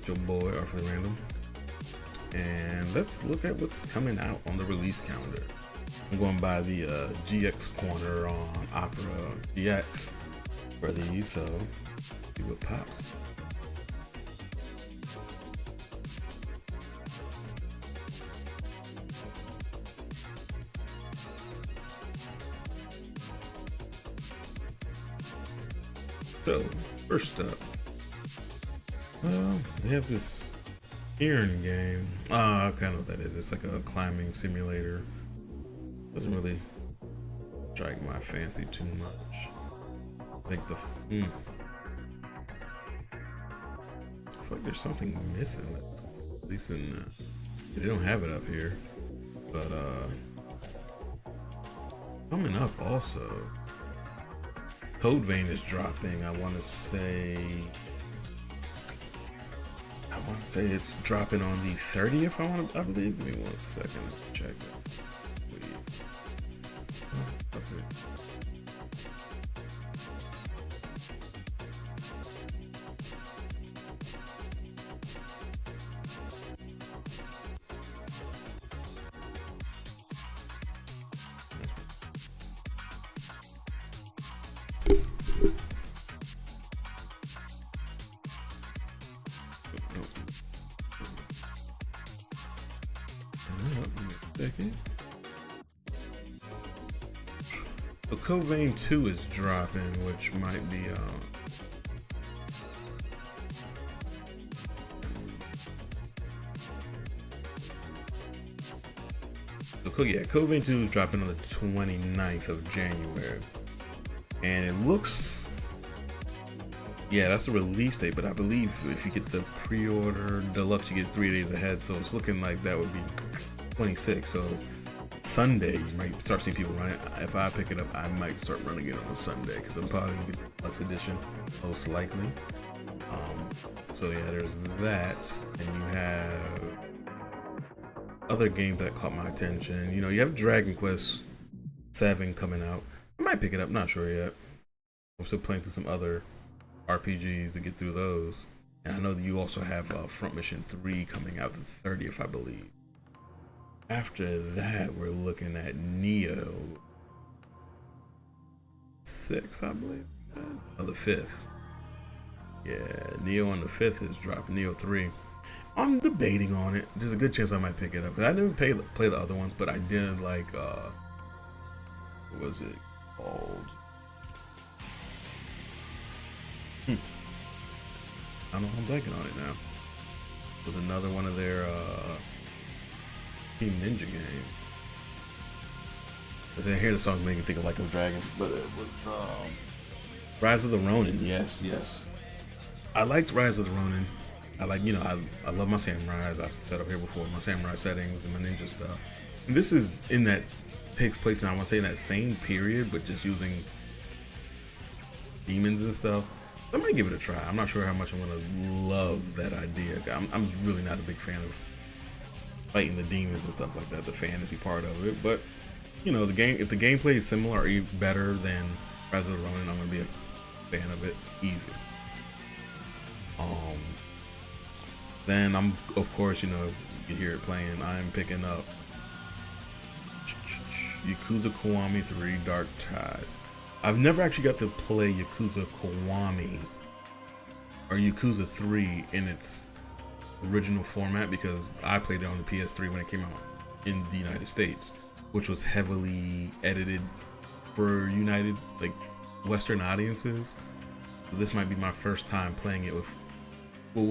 your boy ArtfullyRandom, and let's look at what's coming out on the release calendar. I'm going by the GX corner on Opera GX for these, so see what pops. So first up, they have this Iron game. I kind of know what that is. It's like a climbing simulator. Doesn't really strike my fancy too much. I think I feel like there's something missing. At least in they don't have it up here, but coming up also, Code Vein is dropping. I want to say it's dropping on the 30th. I believe. Give me 1 second. Check that. Okay. Second. So Code Vein 2 is dropping, which might be Code Vein 2 is dropping on the 29th of January. And it looks, that's the release date, but I believe if you get the pre-order deluxe, you get 3 days ahead, so it's looking like that would be 26. So Sunday, you might start seeing people running. If I pick it up, I might start running it on a Sunday because I'm probably gonna get the deluxe edition, most likely. So yeah, there's that, and you have other games that caught my attention. You know, you have Dragon Quest 7 coming out. I might pick it up, not sure yet. I'm still playing through some other RPGs to get through those. And I know that you also have Front Mission 3 coming out the 30th, I believe. After that, we're looking at Neo 6, I believe. Oh, the 5th. Yeah, Neo on the 5th is dropping. Neo 3. I'm debating on it. There's a good chance I might pick it up. I didn't play the other ones, but I did like, what was it called? I don't know, I'm blanking on it now. It was another one of their Team Ninja game. As I hear the song make me think of like those dragons, but it was Rise of the Ronin. Yes. I liked Rise of the Ronin. I like, I love my samurais. I've said up here before, my samurai settings and my ninja stuff. And this is takes place in, I want to say, in that same period, but just using demons and stuff. I might give it a try. I'm not sure how much I'm gonna love that idea. I'm really not a big fan of fighting the demons and stuff like that, the fantasy part of it. But the game, if the gameplay is similar or even better than Rise of the Ronin, I'm gonna be a fan of it easy. Then I'm, of course, you hear it playing. I'm picking up Yakuza Kiwami 3 Dark Ties. I've never actually got to play Yakuza Kiwami or Yakuza 3 in its original format because I played it on the PS3 when it came out in the United States, which was heavily edited for Western audiences. So this might be my first time playing it with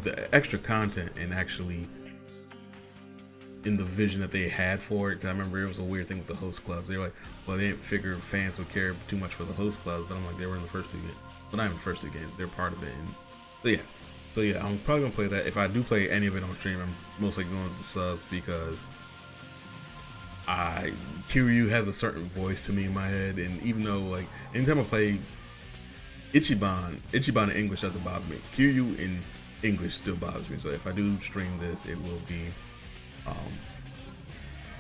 the extra content and actually in the vision that they had for it. Because I remember it was a weird thing with the host clubs. They were like, well, they didn't figure fans would care too much for the host clubs, but I'm like, they were in the first 2 games. But not even the first 2 games, they're part of it. And so yeah, I'm probably gonna play that. If I do play any of it on stream, I'm mostly going with the subs because Kiryu has a certain voice to me in my head, and even though like anytime I play Ichiban in English doesn't bother me. Kiryu in English still bothers me. So if I do stream this, it will be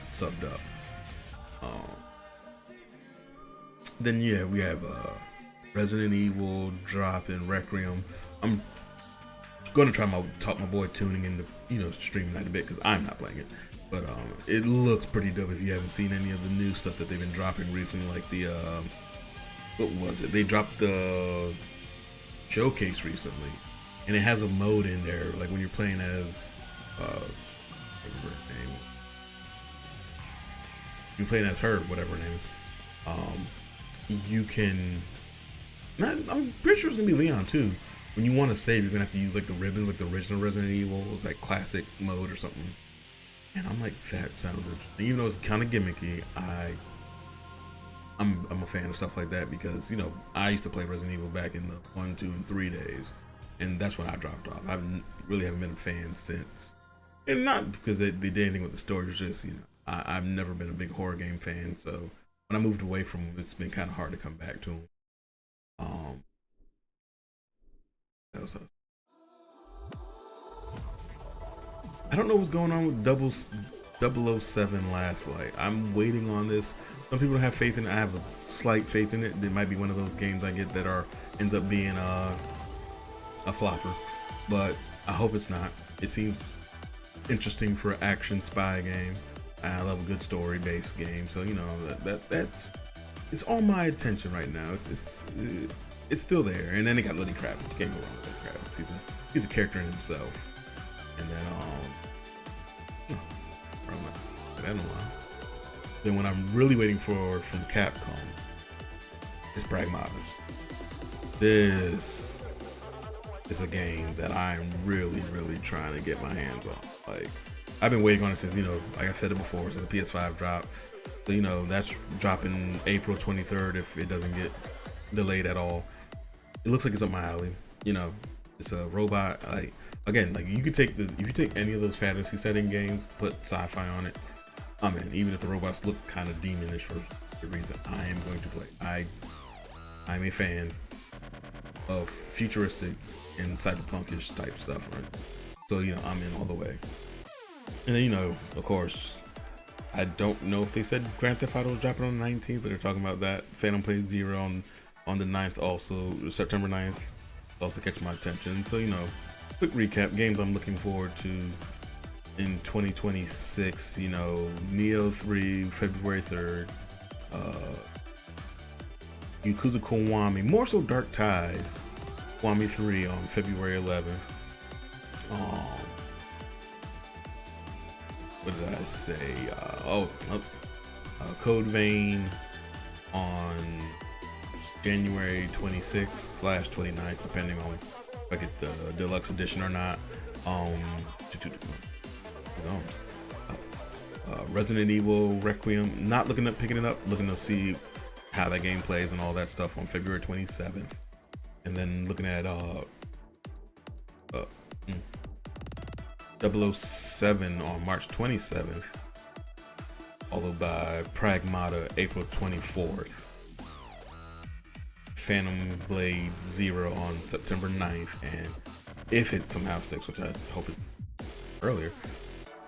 subbed up. Then yeah, we have Resident Evil dropping Requiem. I'm going to try talk my boy tuning into, you know, streaming that a bit, because I'm not playing it. But it looks pretty dope if you haven't seen any of the new stuff that they've been dropping recently, like the what was it? They dropped the showcase recently, and it has a mode in there, like when you're playing as you're playing as her, whatever her name is. You can I'm pretty sure it's gonna be Leon too. When you want to save, you're gonna have to use like the ribbons, like the original Resident Evil. It was like classic mode or something. And I'm like, that sounds interesting. Even though it's kind of gimmicky, I'm a fan of stuff like that, because, you know, I used to play Resident Evil back in the 1, 2, and 3 days, and that's when I dropped off. I really haven't been a fan since, and not because they did anything with the story. It's just, you know, I've never been a big horror game fan, so when I moved away from them, it's been kind of hard to come back to them. That was I don't know what's going on with 007 Last Light. I'm waiting on this. Some people have faith in it. I have a slight faith in it. It might be one of those games I get that ends up being a flopper, but I hope it's not. It seems interesting for an action spy game. I love a good story-based game, so you know that's it's on my attention right now. It's still there. And then they got Lenny Kravitz. You can't go wrong with Lenny Kravitz. He's a character in himself. And then I don't know. Then what I'm really waiting for from Capcom is Pragmata. This is a game that I'm really trying to get my hands on. Like, I've been waiting on it since, you know, like I said it before, since the PS5 dropped. So, you know, that's dropping April 23rd if it doesn't get delayed at all. It looks like it's up my alley. You know, it's a robot. Like, again, like you could take if you take any of those fantasy setting games, put sci-fi on it. I mean, even if the robots look kind of demonish for the reason, I am going to play. I'm a fan of futuristic and cyberpunkish type stuff, right? So, you know, I'm in all the way. And then, you know, of course, I don't know if they said Grand Theft Auto was dropping on the 19th, but they're talking about that. Phantom Pain Zero on the 9th, also September 9th, also catch my attention. So, you know, quick recap, games I'm looking forward to in 2026, you know, Neo 3, February 3rd, Yakuza Kiwami, more so Dark Ties, Kiwami 3 on February 11th. What did I say? Code Vein on January 26th/29th, depending on if I get the deluxe edition or not. Resident Evil Requiem, not looking at picking it up, looking to see how that game plays and all that stuff on February 27th. And then looking at 007 on March 27th, followed by Pragmata April 24th, Phantom Blade Zero on September 9th, and if it somehow sticks, which I hope it earlier,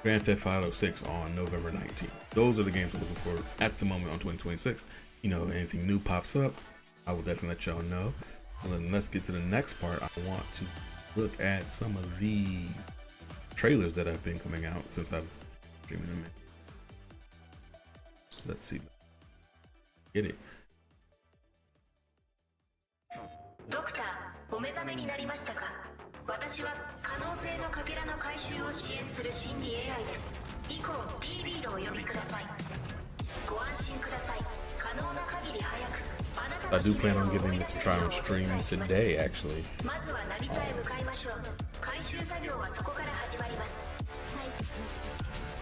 Grand Theft Auto 6 on November 19th. Those are the games I'm looking for at the moment on 2026. You know, anything new pops up, I will definitely let y'all know. And then let's get to the next part. I want to look at some of these trailers that have been coming out since I've streamed them. Let's see. Get it. Doctor, お目覚めになりましたか? 私は可能性のかけらの回収を支援する心理 AI です。以降 DB とお呼びください。ご安心ください。可能な限り早く。I do plan on giving this a try on stream today, actually.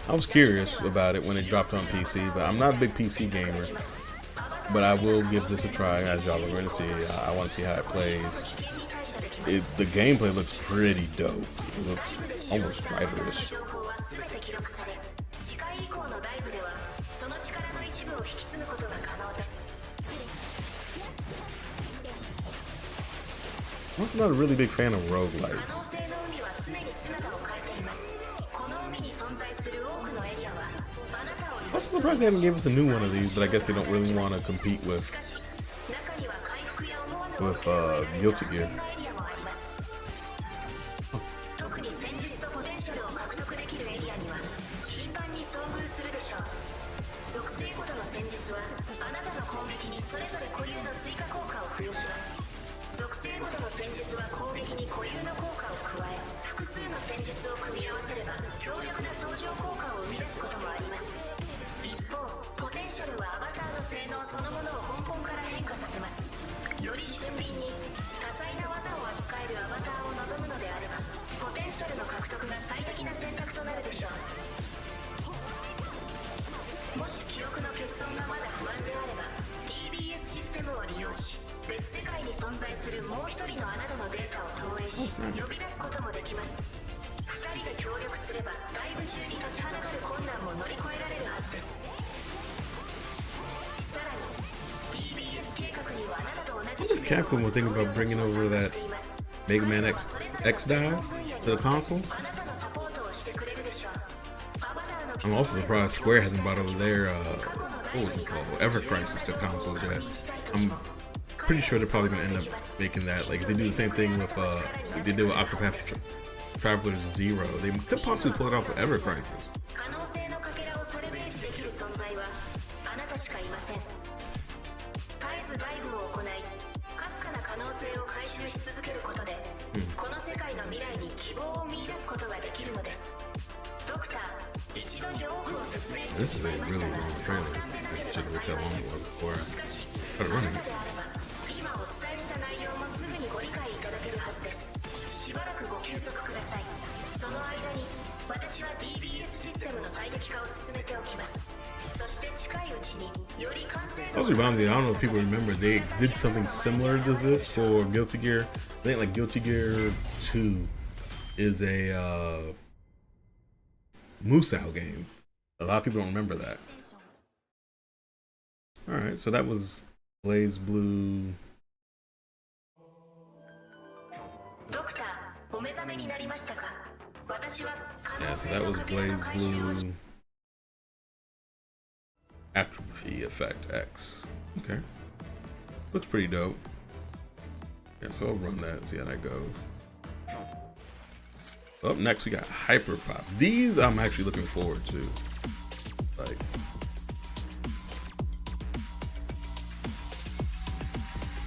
I was curious about it when it dropped on PC, but I'm not a big PC gamer. But I will give this a try, as y'all are going to see. I want to see how it plays. The gameplay looks pretty dope. It looks almost strider-ish. I'm also not a really big fan of roguelikes. I'm also surprised they haven't given us a new one of these, but I guess they don't really want to compete with Guilty Gear. シャルを獲得できるエリアには頻繁に遭遇するでしょう。属性ごとの戦術はあなたの攻撃にそれぞれ固有の追加効果を付与します。属性ごとの戦術は攻撃に固有の効果を加え、複数の戦術を組み合わせれば強力な相乗効果を生み出すこともあります。一方、ポテンシャルはアバターの性能そのものを根本から変化させます。より俊敏に多彩な技を扱えるアバターを望むのであれば、ポテンシャルの獲得が最適な選択となるでしょう。もし記憶の欠損がまだ不安であれば TBS システムを利用し、別世界に存在するもう一人のあなたのデータを投影し呼び出すこともできます。2人で協力すればライブ中に立ちはだかる困難も乗り越えられるはずです。さらに TBS 計画にはあなたと同じ Capcom will think about bringing over that Mega Man X dive to the console. I'm also surprised Square hasn't brought over their what was it called, Ever Crisis to consoles yet. I'm pretty sure they're probably gonna end up making that. Like if they do the same thing with like they did with Octopath Traveler 0, they could possibly pull it off with Ever Crisis. This is a really long trailer. I should have looked at long before I started running. Also, I don't know if people remember, they did something similar to this for Guilty Gear. I think like Guilty Gear 2 is a Musou game. A lot of people don't remember that. Alright, so that was Blaze Blue. Yeah, so that was Blaze Blue Atrophy Effect X. Okay. Looks pretty dope. Yeah, so I'll run that and see how that goes. Up next, we got Hyper Pop. These I'm actually looking forward to. Like,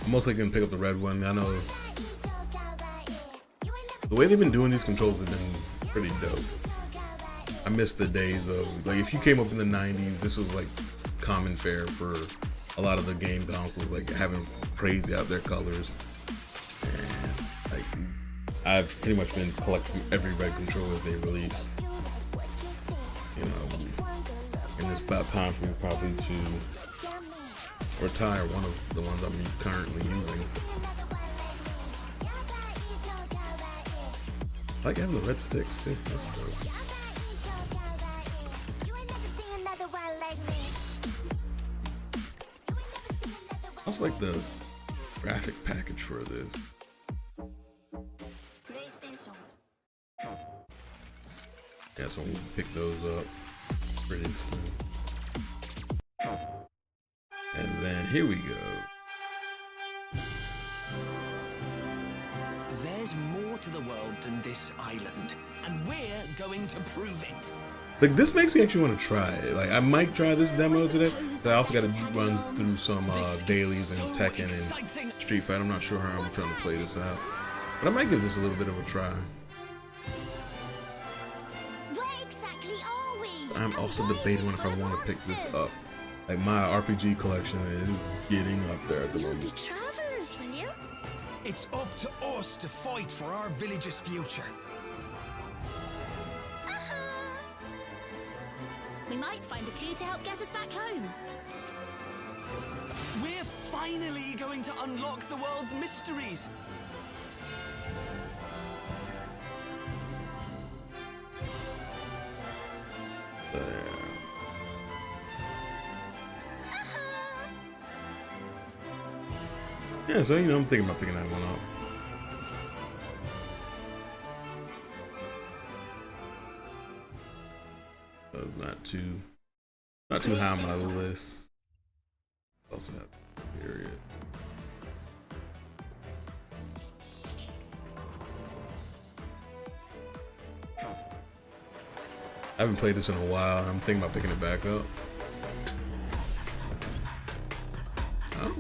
I'm mostly gonna pick up the red one. I know the way they've been doing these controls have been pretty dope. I miss the days of, like, if you came up in the 90s, this was like common fare for a lot of the game consoles, like having crazy out there colors. And like, I've pretty much been collecting every red controller they release. You know, and it's about time for me probably to retire one of the ones I'm currently using. I like having the red sticks too. That's dope. I also like the graphic package for this. Yeah, so we'll pick those up pretty soon. And then here we go. There's more to the world than this island, and we're going to prove it. Like, this makes me actually want to try it. Like, I might try this demo today. But I also got to run through some dailies and Tekken and Street Fighter. I'm not sure how I'm trying to play this out, but I might give this a little bit of a try. I'm also debating if I want to pick this up. Like, my RPG collection is getting up there at the moment. You'll be travelers, will you? It's up to us to fight for our village's future. We might find a clue to help get us back home. We're finally going to unlock the world's mysteries. Yeah, so, you know, I'm thinking about picking that one up. So it's not too high on my list. Also have period. I haven't played this in a while. I'm thinking about picking it back up. Oh.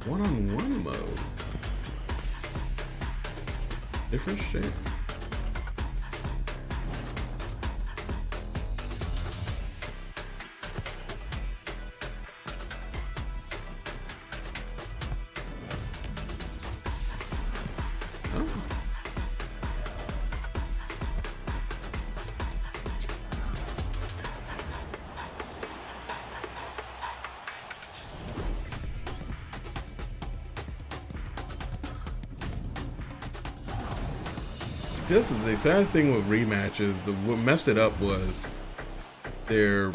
One-on-one mode. Different shape. Just the saddest thing with rematches, what messed it up was their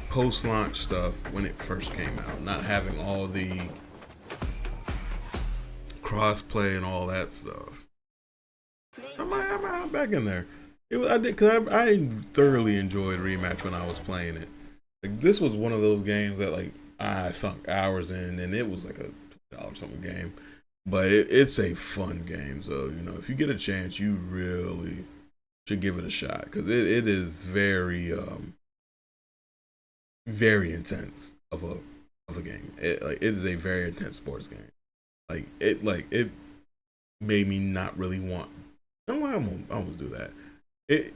post-launch stuff when it first came out, not having all the cross-play and all that stuff. I'm back in there. I thoroughly enjoyed Rematch when I was playing it. Like, this was one of those games that like I sunk hours in, and it was like a $20 something game. But it's a fun game, so you know if you get a chance, you really should give it a shot because it is very very intense of a game. It is a very intense sports game. It made me not really want. No, I won't do that. It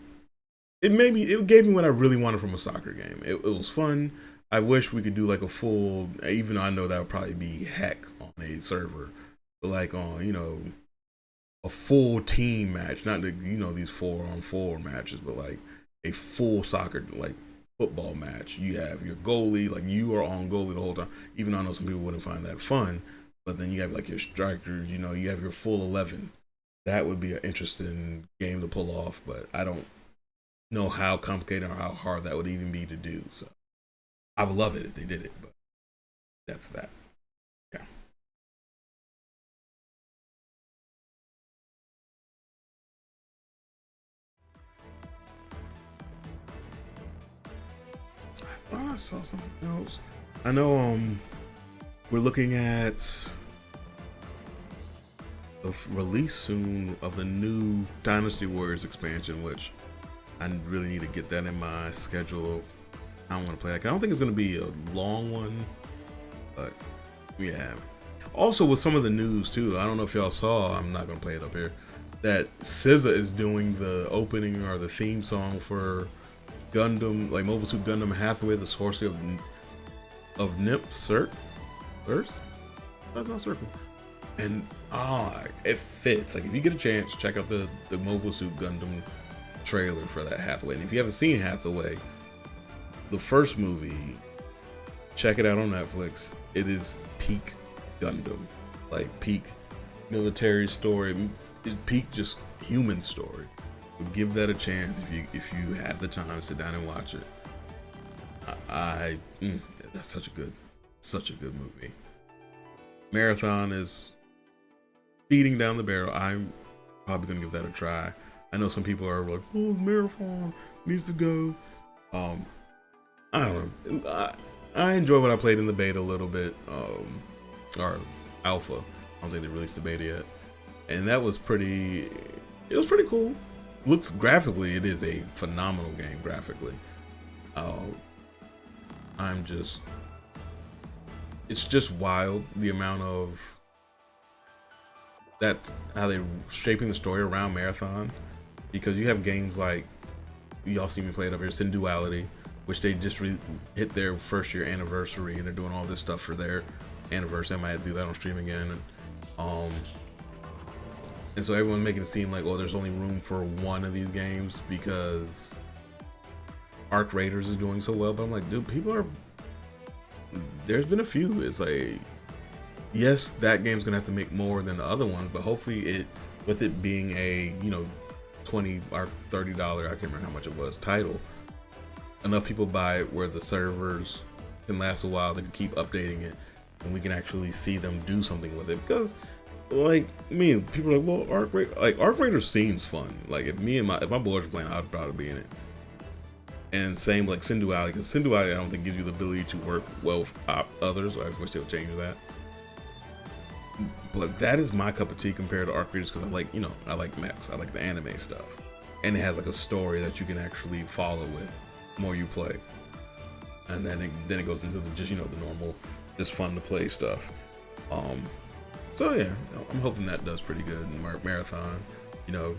gave me what I really wanted from a soccer game. It was fun. I wish we could do like a full, even though I know that would probably be heck on a server. Like on, you know, a full team match, not the, you know, these 4-on-4 matches, but like a full soccer, like football match. You have your goalie, like you are on goalie the whole time, even though I know some people wouldn't find that fun, but then you have like your strikers, you know, you have your full 11. That would be an interesting game to pull off, but I don't know how complicated or how hard that would even be to do. So I would love it if they did it, but that's that. Yeah. I thought I saw something else. I know we're looking at the release soon of the new Dynasty Warriors expansion, which I really need to get that in my schedule. I don't want to play that. I don't think it's going to be a long one, but yeah. Also with some of the news too, I don't know if y'all saw, I'm not going to play it up here, that SZA is doing the opening or the theme song for Gundam, like Mobile Suit Gundam Hathaway, the Sorcery of Nip Cert? That's not Circle. And it fits. Like if you get a chance, check out the Mobile Suit Gundam trailer for that Hathaway. And if you haven't seen Hathaway, the first movie, check it out on Netflix. It is peak Gundam, like peak military story, peak just human story. So give that a chance if you have the time to sit down and watch it. That's such a good movie. Marathon is beating down the barrel. I'm probably gonna give that a try. I know some people are like, "Oh, Marathon needs to go." I don't know. I enjoy what I played in the beta a little bit, or alpha. I don't think they released the beta yet, and that was pretty. It was pretty cool. Looks graphically, it is a phenomenal game graphically. It's just wild the amount of. That's how they're shaping the story around Marathon, because you have games like, y'all see me play it up here, Sin Duality, which they just hit their first year anniversary and they're doing all this stuff for their anniversary. I might do that on stream again. And so everyone's making it seem like, oh, there's only room for one of these games because Arc Raiders is doing so well. But I'm like, dude, there's been a few. It's like, yes, that game's gonna have to make more than the other ones, but hopefully with it being a, you know, $20 or $30, I can't remember how much it was, title, enough people buy it where the servers can last a while, they can keep updating it, and we can actually see them do something with it. Because like me, people are like, well, Arc Raiders seems fun. Like if my boys were playing, I'd probably be in it. And same like Sin Duality, because Sin Duality I don't think gives you the ability to work well with others. I wish they would change that. But that is my cup of tea compared to Arc Raiders, because I like, you know, I like mechs, I like the anime stuff. and it has like a story that you can actually follow with the more you play. And then it goes into the just, you know, the normal, just fun to play stuff. So yeah, I'm hoping that does pretty good in the marathon. You know,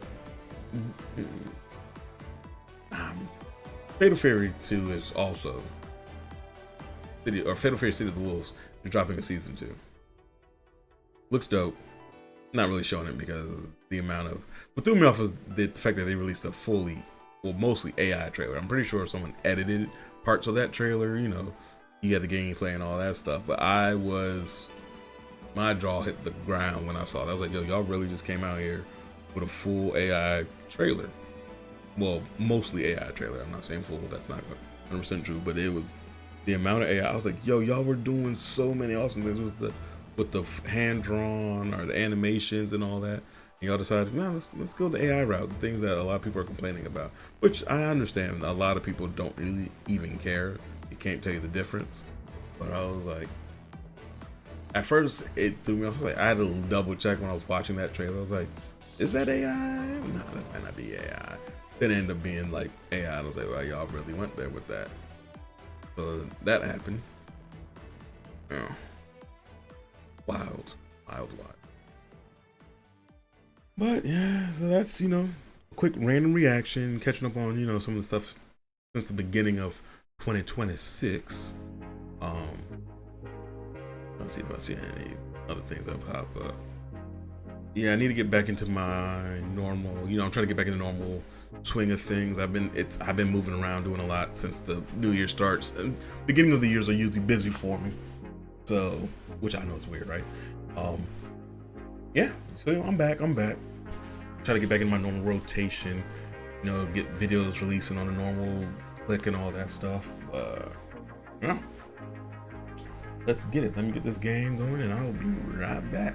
Fatal Fury 2 is also Fatal Fury City of the Wolves is dropping a season 2. Looks dope. Not really showing it because of the amount of, what threw me off was the fact that they released a fully, well, mostly AI trailer. I'm pretty sure someone edited parts of that trailer, you know, you got the gameplay and all that stuff, but my jaw hit the ground when I saw that. I was like, yo, y'all really just came out here with a full AI trailer. Well, mostly AI trailer. I'm not saying full, that's not 100% true, but it was the amount of AI. I was like, yo, y'all were doing so many awesome things with the hand-drawn or the animations and all that. And y'all decided, man, let's go the AI route, the things that a lot of people are complaining about, which I understand a lot of people don't really even care. They can't tell you the difference. But I was like, at first it threw me off. I was like, I had to double check when I was watching that trailer. I was like, is that AI? No, that might not be AI. Then it ended up being like AI. I was like, well, y'all really went there with that. So that happened. Yeah. Wild. But yeah, so that's, you know, a quick random reaction, catching up on, you know, some of the stuff since the beginning of 2026. Let's see if I see any other things that pop up. Yeah, I need to get back into my normal, you know, I'm trying to get back in the normal swing of things. I've been moving around, doing a lot since the new year starts. And beginning of the years are usually busy for me. So, which I know is weird, right? Yeah, so I'm back. Try to get back in my normal rotation, you know, get videos releasing on a normal click and all that stuff. Yeah. Let's get it. Let me get this game going and I'll be right back.